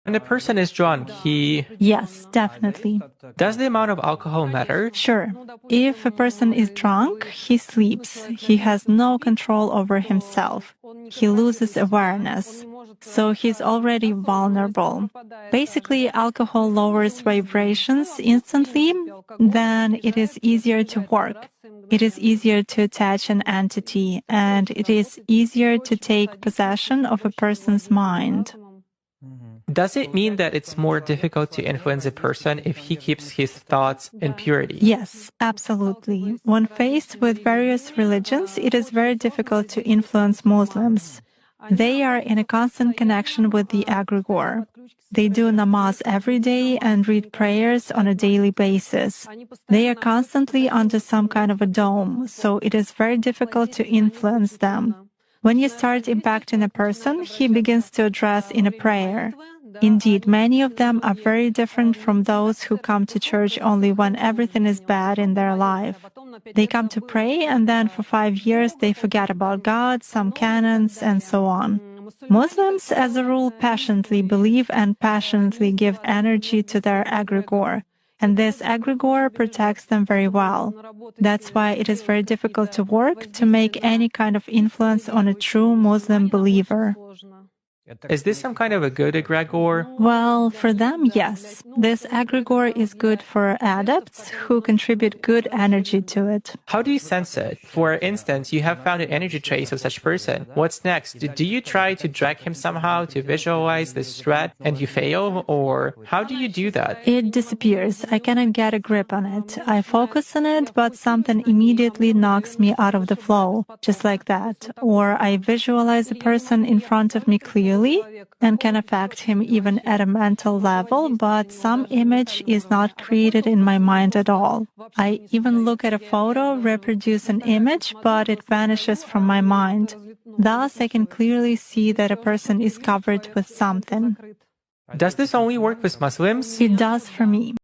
When a person is drunk, Yes, definitely. Does the amount of alcohol matter? Sure. If a person is drunk, he sleeps. He has no control over himself. He loses awareness. So he's already vulnerable. Basically, alcohol lowers vibrations instantly, then it is easier to work. It is easier to attach an entity, and it is easier to take possession of a person's mind. Does it mean that it's more difficult to influence a person if he keeps his thoughts in purity? Yes, absolutely. When faced with various religions, it is very difficult to influence Muslims. They are in a constant connection with the egregore. They do namaz every day and read prayers on a daily basis. They are constantly under some kind of a dome, so it is very difficult to influence them. When you start impacting a person, he begins to address in a prayer. Indeed, many of them are very different from those who come to church only when everything is bad in their life. They come to pray, and then for 5 years they forget about God, some canons, and so on. Muslims, as a rule, passionately believe and passionately give energy to their egregore, and this egregore protects them very well. That's why it is very difficult to work to make any kind of influence on a true Muslim believer. Is this some kind of a good egregore? Well, for them, yes. This egregore is good for adepts who contribute good energy to it. How do you sense it? For instance, you have found an energy trace of such person. What's next? Do you try to drag him somehow to visualize this threat and you fail? Or how do you do that? It disappears. I cannot get a grip on it. I focus on it, but something immediately knocks me out of the flow, just like that. Or I visualize the person in front of me clearly and can affect him even at a mental level, but some image is not created in my mind at all. I even look at a photo, reproduce an image, but it vanishes from my mind. Thus, I can clearly see that a person is covered with something. Does this only work with Muslims? It does for me.